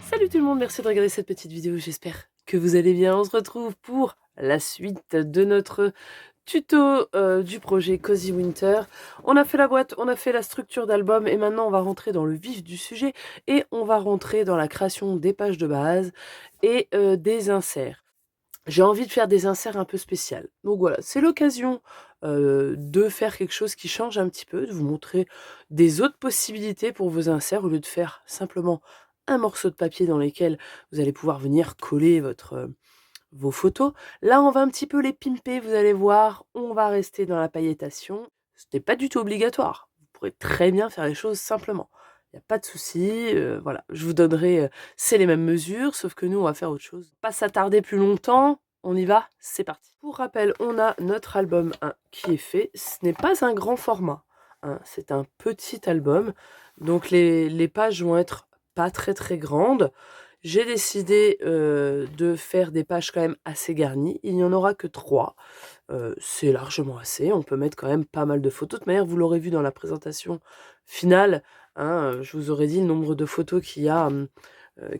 Salut tout le monde, merci de regarder cette petite vidéo, j'espère que vous allez bien. On se retrouve pour la suite de notre tuto du projet Cozy Winter. On a fait la boîte, on a fait la structure d'album et maintenant on va rentrer dans le vif du sujet et on va rentrer dans la création des pages de base et des inserts. J'ai envie de faire des inserts un peu spéciaux. Donc voilà, c'est l'occasion de faire quelque chose qui change un petit peu, de vous montrer des autres possibilités pour vos inserts au lieu de faire simplement un morceau de papier dans lequel vous allez pouvoir venir coller vos photos. Là, on va un petit peu les pimper, vous allez voir, on va rester dans la pailletation. Ce n'est pas du tout obligatoire. Vous pourrez très bien faire les choses simplement. Il n'y a pas de souci, voilà. Je vous donnerai, c'est les mêmes mesures, sauf que nous, on va faire autre chose. Pas s'attarder plus longtemps, on y va, c'est parti. Pour rappel, on a notre album 1 qui est fait. Ce n'est pas un grand format, hein, c'est un petit album. Donc les pages vont être pas très grandes. J'ai décidé de faire des pages quand même assez garnies. Il n'y en aura que 3. C'est largement assez. On peut mettre quand même pas mal de photos. De toute manière, vous l'aurez vu dans la présentation finale, hein, je vous aurais dit le nombre de photos qu'il y a,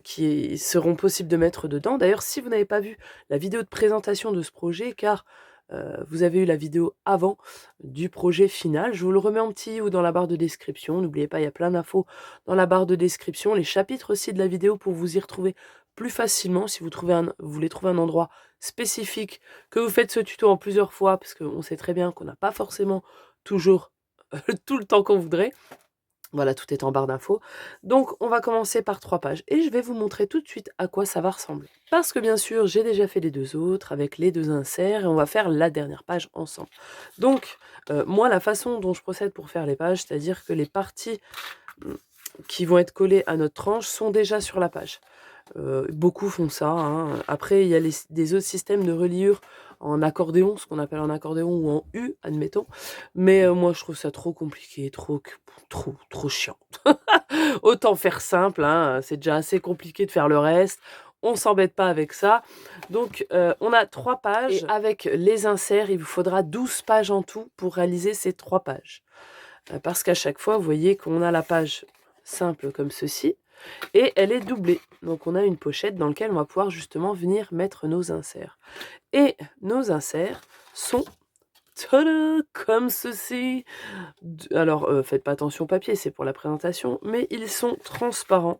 qui seront possibles de mettre dedans. D'ailleurs, si vous n'avez pas vu la vidéo de présentation de ce projet, car vous avez eu la vidéo avant du projet final, je vous le remets en petit ou dans la barre de description. N'oubliez pas, il y a plein d'infos dans la barre de description, les chapitres aussi de la vidéo pour vous y retrouver plus facilement si vous voulez trouver un endroit spécifique, que vous faites ce tuto en plusieurs fois, parce qu'on sait très bien qu'on n'a pas forcément toujours tout le temps qu'on voudrait. Voilà, tout est en barre d'infos. Donc, on va commencer par 3 pages et je vais vous montrer tout de suite à quoi ça va ressembler. Parce que bien sûr, j'ai déjà fait les 2 autres avec les 2 inserts et on va faire la dernière page ensemble. Donc, moi, la façon dont je procède pour faire les pages, c'est-à-dire que les parties qui vont être collées à notre tranche sont déjà sur la page. Beaucoup font ça, hein. Après, il y a des autres systèmes de reliure en accordéon, ce qu'on appelle en accordéon ou en U, admettons. Mais moi, je trouve ça trop compliqué, trop chiant. Autant faire simple, hein, c'est déjà assez compliqué de faire le reste. On s'embête pas avec ça. Donc, on a 3 pages. Et avec les inserts, il vous faudra 12 pages en tout pour réaliser ces 3 pages. Parce qu'à chaque fois, vous voyez qu'on a la page simple comme ceci. Et elle est doublée. Donc on a une pochette dans laquelle on va pouvoir justement venir mettre nos inserts. Et nos inserts sont comme ceci. Alors faites pas attention au papier, c'est pour la présentation, mais ils sont transparents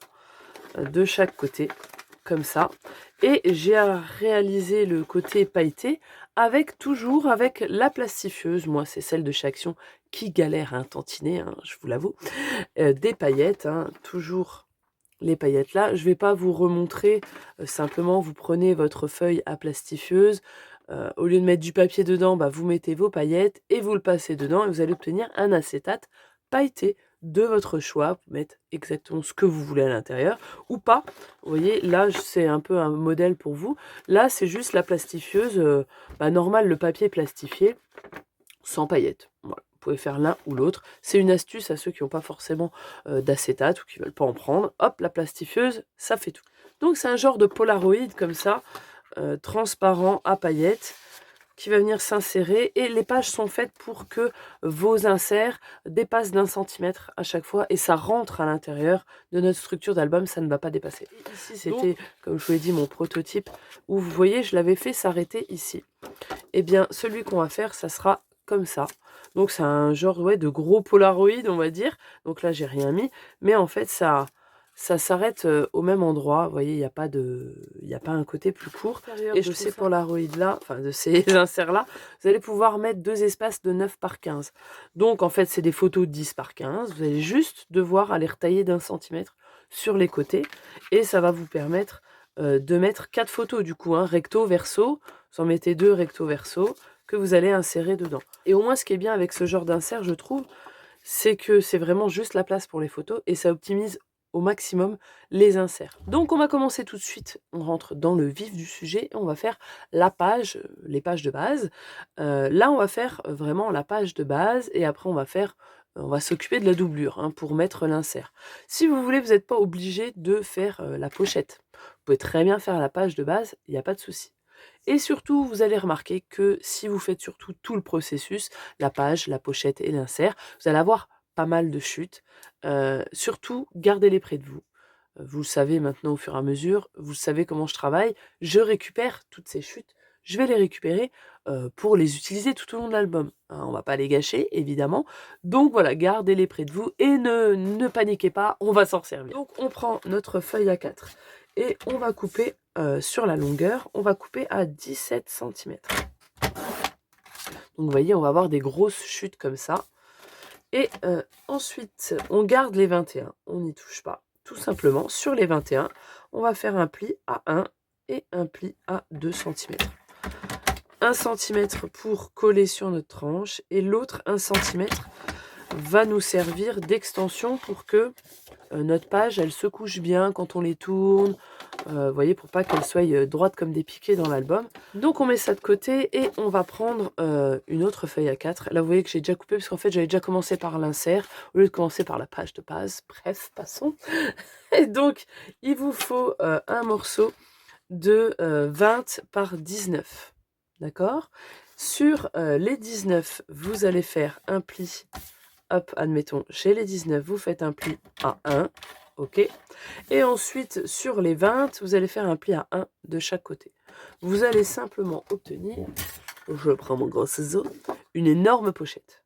de chaque côté, comme ça. Et j'ai réalisé le côté pailleté toujours avec la plastifieuse. Moi, c'est celle de chez Action qui galère à un tantinet, hein, je vous l'avoue. Des paillettes, hein, toujours les paillettes là. Je vais pas vous remontrer, simplement vous prenez votre feuille à plastifieuse, au lieu de mettre du papier dedans, bah, vous mettez vos paillettes et vous le passez dedans et vous allez obtenir un acétate pailleté de votre choix. Vous mettez exactement ce que vous voulez à l'intérieur ou pas. Vous voyez, là, c'est un peu un modèle pour vous. Là, c'est juste la plastifieuse, normal, le papier plastifié, sans paillettes. Voilà. Vous pouvez faire l'un ou l'autre. C'est une astuce à ceux qui n'ont pas forcément d'acétate ou qui ne veulent pas en prendre. Hop, la plastifieuse, ça fait tout. Donc c'est un genre de Polaroid comme ça, transparent à paillettes, qui va venir s'insérer. Et les pages sont faites pour que vos inserts dépassent d'1 centimètre à chaque fois. Et ça rentre à l'intérieur de notre structure d'album, ça ne va pas dépasser. Ici, c'était, comme je vous l'ai dit, mon prototype, où vous voyez, je l'avais fait s'arrêter ici. Eh bien, celui qu'on va faire, ça sera comme ça. Donc c'est un genre de gros Polaroid, on va dire. Donc là, j'ai rien mis. Mais en fait, ça s'arrête au même endroit. Vous voyez, il n'y a pas un côté plus court. Et de ces Polaroid-là, enfin de ces inserts-là, vous allez pouvoir mettre 2 espaces de 9 par 15. Donc en fait, c'est des photos de 10 par 15. Vous allez juste devoir aller retailler d'1 centimètre sur les côtés. Et ça va vous permettre de mettre 4 photos du coup, hein, recto, verso. Vous en mettez 2 recto, verso, que vous allez insérer dedans. Et au moins, ce qui est bien avec ce genre d'insert, je trouve, c'est que c'est vraiment juste la place pour les photos et ça optimise au maximum les inserts. Donc on va commencer tout de suite, on rentre dans le vif du sujet et on va faire la page, les pages de base. Là on va faire vraiment la page de base et après on va s'occuper de la doublure, hein, pour mettre l'insert. Si vous voulez, vous n'êtes pas obligé de faire la pochette. Vous pouvez très bien faire la page de base, il n'y a pas de souci. Et surtout, vous allez remarquer que si vous faites surtout tout le processus, la page, la pochette et l'insert, vous allez avoir pas mal de chutes. Surtout, gardez-les près de vous. vous le savez maintenant au fur et à mesure, vous savez comment je travaille, je récupère toutes ces chutes, je vais les récupérer pour les utiliser tout au long de l'album. Hein, on va pas les gâcher, évidemment. Donc voilà, gardez-les près de vous et ne paniquez pas, on va s'en servir. Donc on prend notre feuille A4 et on va couper sur la longueur, on va couper à 17 cm. Donc vous voyez, on va avoir des grosses chutes comme ça. Et ensuite, on garde les 21, on n'y touche pas. Tout simplement, sur les 21, on va faire un pli à 1 et un pli à 2 cm. 1 cm pour coller sur notre tranche et l'autre 1 cm va nous servir d'extension pour que notre page, elle se couche bien quand on les tourne. Vous voyez, pour pas qu'elle soit droite comme des piquets dans l'album. Donc on met ça de côté et on va prendre une autre feuille A4. Là vous voyez que j'ai déjà coupé parce qu'en fait j'avais déjà commencé par l'insert au lieu de commencer par la page de base. Bref, passons. Et donc il vous faut un morceau de 20 par 19. D'accord? Sur les 19, vous allez faire un pli. Hop, admettons, chez les 19, vous faites un pli à 1. Ok. Et ensuite, sur les 20, vous allez faire un pli à 1 de chaque côté. Vous allez simplement obtenir, je prends mon gros ciseau, une énorme pochette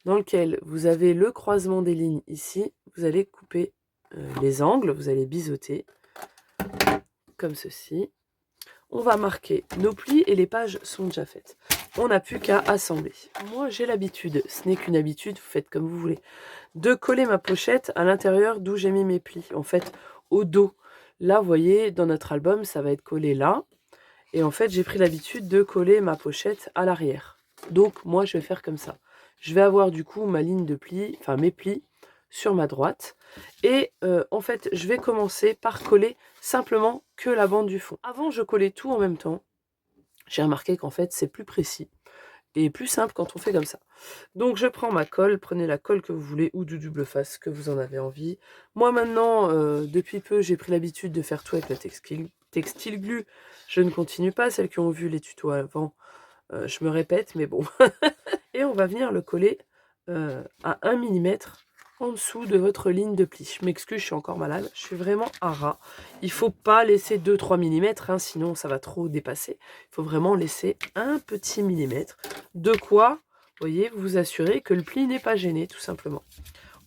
dans laquelle vous avez le croisement des lignes ici. Vous allez couper les angles, vous allez biseauter comme ceci. On va marquer nos plis et les pages sont déjà faites. On n'a plus qu'à assembler. Moi, j'ai l'habitude, ce n'est qu'une habitude, vous faites comme vous voulez, de coller ma pochette à l'intérieur d'où j'ai mis mes plis. En fait, au dos. Là, vous voyez, dans notre album, ça va être collé là. Et en fait, j'ai pris l'habitude de coller ma pochette à l'arrière. Donc, moi, je vais faire comme ça. Je vais avoir du coup ma ligne de plis, enfin mes plis, sur ma droite. Et en fait, je vais commencer par coller simplement que la bande du fond. Avant, je collais tout en même temps. J'ai remarqué qu'en fait, c'est plus précis et plus simple quand on fait comme ça. Donc, je prends ma colle. Prenez la colle que vous voulez ou du double face que vous en avez envie. Moi, maintenant, depuis peu, j'ai pris l'habitude de faire tout avec la textile glue. Je ne continue pas. Celles qui ont vu les tutos avant, je me répète, mais bon. Et on va venir le coller à 1 mm en dessous de votre ligne de pli. Je m'excuse, je suis encore malade, je suis vraiment à ras. Il ne faut pas laisser 2-3 mm, hein, sinon ça va trop dépasser. Il faut vraiment laisser un petit millimètre. De quoi, vous voyez, vous assurer que le pli n'est pas gêné, tout simplement.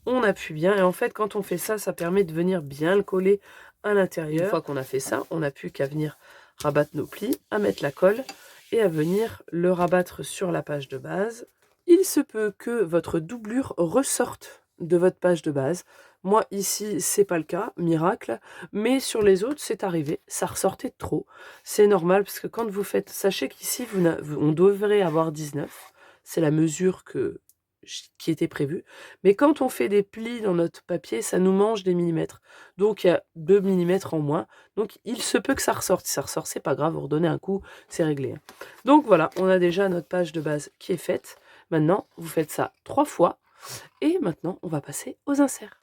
On appuie bien, et en fait, quand on fait ça, ça permet de venir bien le coller à l'intérieur. Une fois qu'on a fait ça, on n'a plus qu'à venir rabattre nos plis, à mettre la colle, et à venir le rabattre sur la page de base. Il se peut que votre doublure ressorte de votre page de base. Moi, ici, c'est pas le cas, miracle, mais sur les autres, c'est arrivé, ça ressortait de trop. C'est normal, parce que quand vous faites, sachez qu'ici, on devrait avoir 19, c'est la mesure qui était prévue, mais quand on fait des plis dans notre papier, ça nous mange des millimètres, donc il y a 2 millimètres en moins, donc il se peut que ça ressorte. Si ça ressort, c'est pas grave, vous redonnez un coup, c'est réglé. Donc voilà, on a déjà notre page de base qui est faite. Maintenant, vous faites ça 3 fois. Et maintenant, on va passer aux inserts.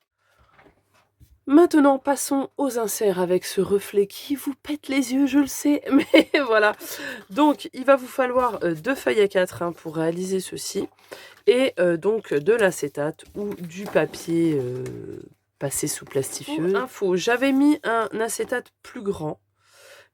Maintenant, passons aux inserts avec ce reflet qui vous pète les yeux, je le sais, mais voilà. Donc, il va vous falloir 2 feuilles A4 hein, pour réaliser ceci, et donc de l'acétate ou du papier passé sous plastifieuse. Info, j'avais mis un acétate plus grand,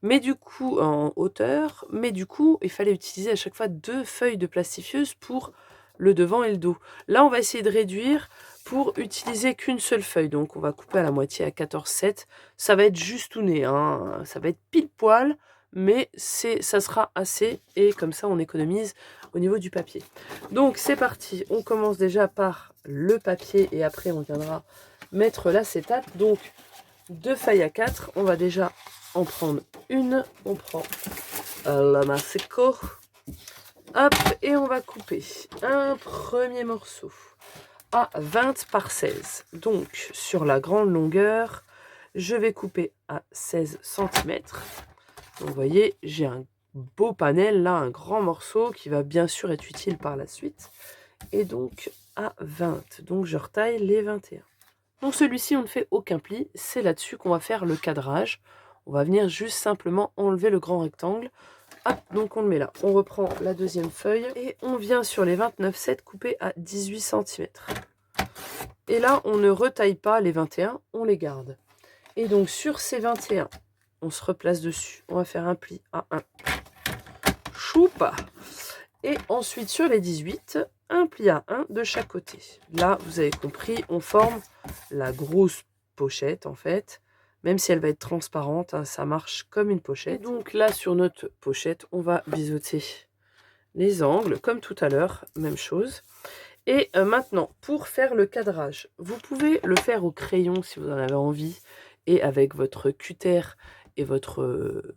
mais du coup, en hauteur, mais du coup, il fallait utiliser à chaque fois 2 feuilles de plastifieuse pour le devant et le dos. Là, on va essayer de réduire pour utiliser qu'une seule feuille. Donc, on va couper à la moitié à 14,7. Ça va être juste tout nez, hein. Ça va être pile poil, mais ça sera assez. Et comme ça, on économise au niveau du papier. Donc, c'est parti. On commence déjà par le papier et après, on viendra mettre l'acétate. Donc, 2 feuilles à 4. On va déjà en prendre une. On prend la Maseco. Hop, et on va couper un premier morceau à 20 par 16. Donc, sur la grande longueur, je vais couper à 16 cm. Donc, vous voyez, j'ai un beau panel, là, un grand morceau qui va bien sûr être utile par la suite. Et donc, à 20. Donc, je retaille les 21. Donc, celui-ci, on ne fait aucun pli. C'est là-dessus qu'on va faire le cadrage. On va venir juste simplement enlever le grand rectangle. Hop, donc on le met là. On reprend la deuxième feuille et on vient sur les 29,7 couper à 18 cm. Et là, on ne retaille pas les 21, on les garde. Et donc sur ces 21, on se replace dessus. On va faire un pli à 1. Choupa. Et ensuite sur les 18, un pli à 1 de chaque côté. Là, vous avez compris, on forme la grosse pochette en fait. Même si elle va être transparente, hein, ça marche comme une pochette. Et donc là, sur notre pochette, on va biseauter les angles, comme tout à l'heure, même chose. Et maintenant, pour faire le cadrage, vous pouvez le faire au crayon si vous en avez envie, et avec votre cutter et votre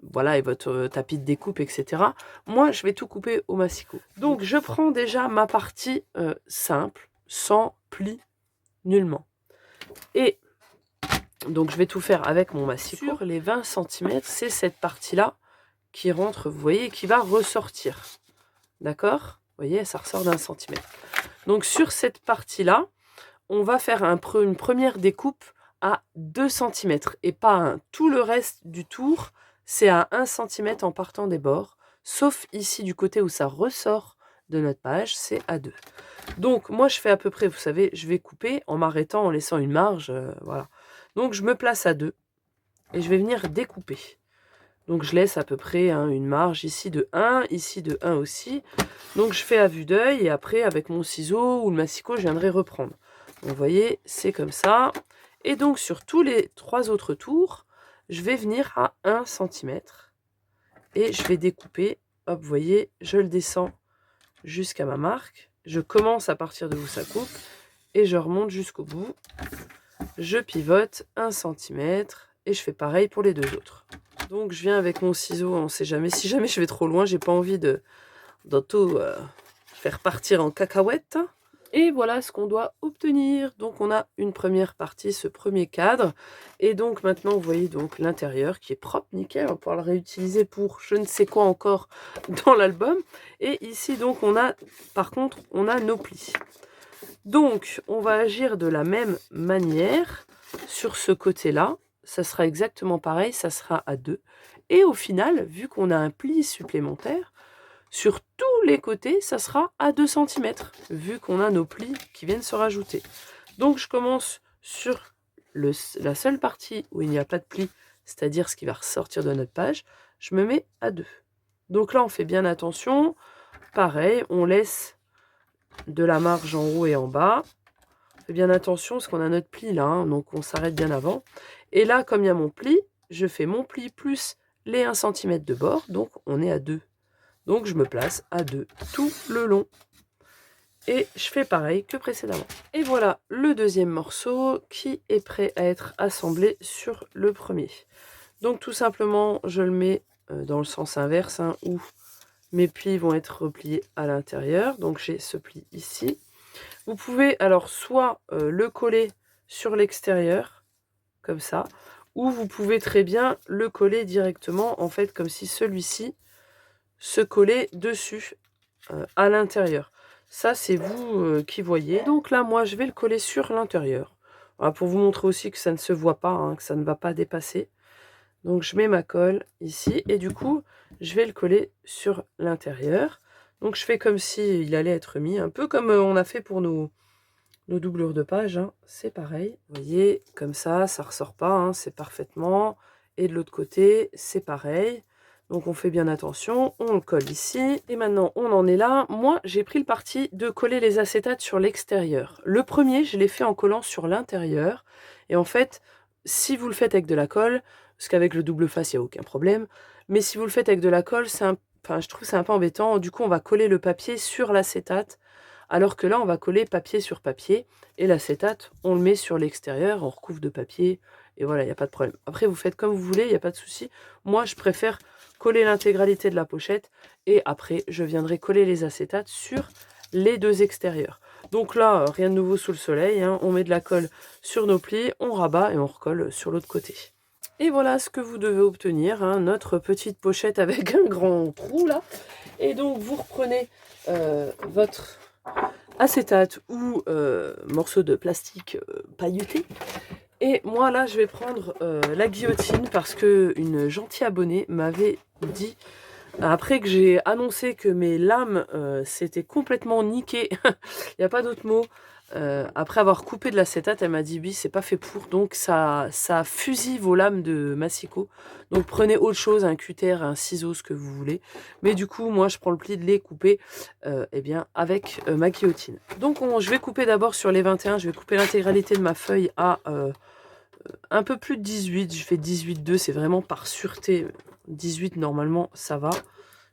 voilà, et votre tapis de découpe, etc. Moi, je vais tout couper au massicot. Donc, je prends déjà ma partie simple, sans pli nullement. Et donc, je vais tout faire avec mon massicot. Sur les 20 cm, c'est cette partie-là qui rentre, vous voyez, qui va ressortir. D'accord? Vous voyez, ça ressort d'1 centimètre. Donc, sur cette partie-là, on va faire une première découpe à 2 cm et pas à 1. Tout le reste du tour, c'est à 1 cm en partant des bords, sauf ici du côté où ça ressort de notre page, c'est à 2. Donc, moi, je fais à peu près, vous savez, je vais couper en m'arrêtant, en laissant une marge, voilà. Donc, je me place à 2 et je vais venir découper. Donc, je laisse à peu près une marge ici de 1, ici de 1 aussi. Donc, je fais à vue d'œil et après, avec mon ciseau ou le massicot, je viendrai reprendre. Donc, vous voyez, c'est comme ça. Et donc, sur tous les 3 autres tours, je vais venir à 1 cm. Et je vais découper. Hop, vous voyez, je le descends jusqu'à ma marque. Je commence à partir de où ça coupe. Et je remonte jusqu'au bout. Je pivote 1 cm. Et je fais pareil pour les 2 autres. Donc, je viens avec mon ciseau, on ne sait jamais. Si jamais je vais trop loin, j'ai pas envie de tout faire partir en cacahuète. Et voilà ce qu'on doit obtenir. Donc, on a une première partie, ce premier cadre. Et donc, maintenant, vous voyez donc l'intérieur qui est propre, nickel. On va pouvoir le réutiliser pour je ne sais quoi encore dans l'album. Et ici, donc, on a, par contre, on a nos plis. Donc, on va agir de la même manière sur ce côté-là. Ça sera exactement pareil, ça sera à 2. Et au final, vu qu'on a un pli supplémentaire, sur tous les côtés, ça sera à 2 cm, vu qu'on a nos plis qui viennent se rajouter. Donc, je commence sur la seule partie où il n'y a pas de pli, c'est-à-dire ce qui va ressortir de notre page. Je me mets à 2. Donc là, on fait bien attention. Pareil, on laisse de la marge en haut et en bas. On fait bien attention parce qu'on a notre pli là, donc on s'arrête bien avant. Et là, comme il y a mon pli, je fais mon pli plus les 1 cm de bord, donc on est à 2. Donc je me place à 2 tout le long. Et je fais pareil que précédemment. Et voilà le deuxième morceau qui est prêt à être assemblé sur le premier. Donc tout simplement, je le mets dans le sens inverse, où mes plis vont être repliés à l'intérieur. Donc j'ai ce pli ici. Vous pouvez alors soit le coller sur l'extérieur, comme ça, ou vous pouvez très bien le coller directement, en fait, comme si celui-ci se collait dessus, à l'intérieur. Ça, c'est vous qui voyez. Donc là, moi, je vais le coller sur l'intérieur. Voilà, pour vous montrer aussi que ça ne se voit pas, que ça ne va pas dépasser. Donc, je mets ma colle ici, et du coup, je vais le coller sur l'intérieur. Donc, je fais comme s'il allait être mis, un peu comme on a fait pour nos doublures de page, c'est pareil. Vous voyez, comme ça ressort pas, c'est parfaitement. Et de l'autre côté, c'est pareil. Donc on fait bien attention, on le colle ici. Et maintenant, on en est là. Moi, j'ai pris le parti de coller les acétates sur l'extérieur. Le premier, je l'ai fait en collant sur l'intérieur. Et en fait, si vous le faites avec de la colle, parce qu'avec le double face, il n'y a aucun problème. Mais si vous le faites avec de la colle, je trouve que c'est un peu embêtant. Du coup, on va coller le papier sur l'acétate. Alors que là, on va coller papier sur papier. Et l'acétate, on le met sur l'extérieur, on recouvre de papier. Et voilà, il n'y a pas de problème. Après, vous faites comme vous voulez, il n'y a pas de souci. Moi, je préfère coller l'intégralité de la pochette. Et après, je viendrai coller les acétates sur les 2 extérieurs. Donc là, rien de nouveau sous le soleil. On met de la colle sur nos plis, on rabat et on recolle sur l'autre côté. Et voilà ce que vous devez obtenir, notre petite pochette avec un grand trou là. Et donc, vous reprenez votre acétate ou morceau de plastique pailleté. Et moi là je vais prendre la guillotine parce que une gentille abonnée m'avait dit, après que j'ai annoncé que mes lames s'étaient complètement niquées, il n'y a pas d'autre mot, après avoir coupé de l'acétate, elle m'a dit oui, c'est pas fait pour, donc ça fusille vos lames de massicot. Donc prenez autre chose, un cutter, un ciseau, ce que vous voulez. Mais du coup, moi, je prends le pli de les couper eh bien, avec ma guillotine. Donc je vais couper d'abord sur les 21, je vais couper l'intégralité de ma feuille à un peu plus de 18. Je fais 18,2, c'est vraiment par sûreté. 18, normalement, ça va.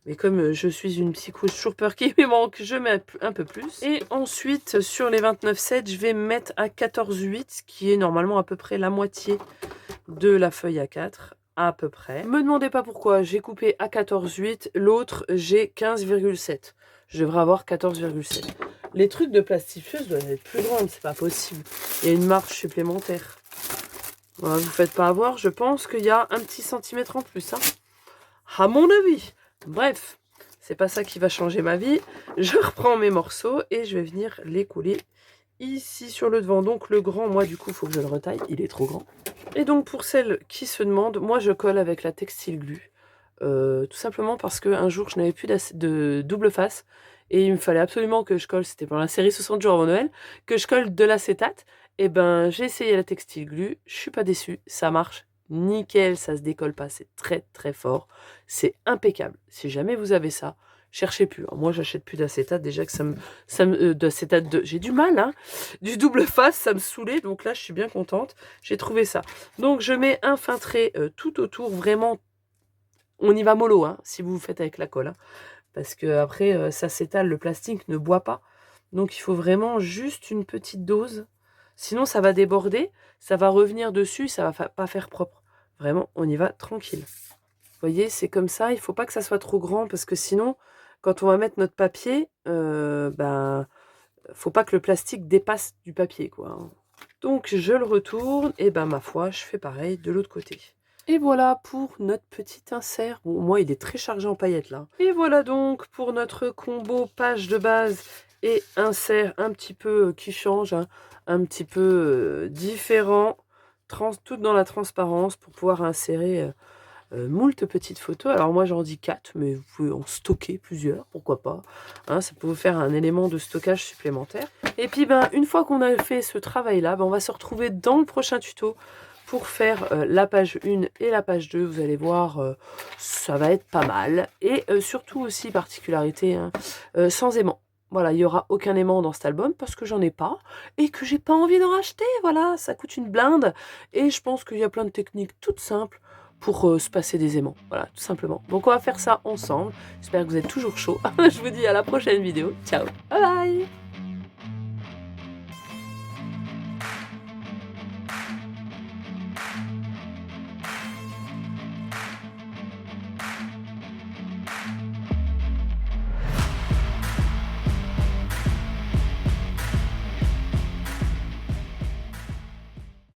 Mais comme je suis une psycho, j'ai toujours peur qu'il me manque, je mets un peu plus. Et ensuite, sur les 29,7, je vais mettre à 14,8, qui est normalement à peu près la moitié de la feuille A4, à peu près. Me demandez pas pourquoi, j'ai coupé à 14,8, l'autre, j'ai 15,7. Je devrais avoir 14,7. Les trucs de plastifieuse doivent être plus grandes, c'est pas possible. Il y a une marge supplémentaire. Voilà, vous faites pas avoir, je pense qu'il y a un petit centimètre en plus, hein. À mon avis. Bref, c'est pas ça qui va changer ma vie. Je reprends mes morceaux et je vais venir les coller ici sur le devant. Donc le grand, moi du coup, il faut que je le retaille. Il est trop grand. Et donc pour celles qui se demandent, moi je colle avec la textile glue. Tout simplement parce qu'un jour, je n'avais plus de double face. Et il me fallait absolument que je colle, c'était pendant la série 60 jours avant Noël, que je colle de l'acétate. Et ben j'ai essayé la textile glue, je suis pas déçue, ça marche nickel, ça se décolle pas, c'est très très fort, c'est impeccable. Si jamais vous avez ça, cherchez plus. Alors moi j'achète plus d'acétate, déjà que d'acétate j'ai du mal, hein. Du double face, ça me saoulait, donc là je suis bien contente, j'ai trouvé ça. Donc je mets un fin trait tout autour, vraiment, on y va mollo, hein, si vous faites avec la colle, hein, parce que après ça s'étale, le plastique ne boit pas, donc il faut vraiment juste une petite dose. Sinon, ça va déborder, ça va revenir dessus, ça va pas faire propre. Vraiment, on y va tranquille. Vous voyez, c'est comme ça, il ne faut pas que ça soit trop grand, parce que sinon, quand on va mettre notre papier, faut pas que le plastique dépasse du papier, quoi, hein. Donc, je le retourne, et ben ma foi, je fais pareil de l'autre côté. Et voilà pour notre petit insert. Bon, moi, il est très chargé en paillettes, là. Et voilà donc pour notre combo page de base et insert un petit peu qui change, hein, un petit peu différent, tout dans la transparence pour pouvoir insérer moult petites photos. Alors moi j'en dis 4, mais vous pouvez en stocker plusieurs, pourquoi pas, hein, ça peut vous faire un élément de stockage supplémentaire. Et puis une fois qu'on a fait ce travail là, on va se retrouver dans le prochain tuto pour faire la page 1 et la page 2. Vous allez voir, ça va être pas mal. Et surtout aussi, particularité, hein, sans aimant. Voilà, il n'y aura aucun aimant dans cet album parce que j'en ai pas et que j'ai pas envie d'en racheter. Voilà, ça coûte une blinde. Et je pense qu'il y a plein de techniques toutes simples pour se passer des aimants. Voilà, tout simplement. Donc on va faire ça ensemble. J'espère que vous êtes toujours chaud. Je vous dis à la prochaine vidéo. Ciao, bye bye.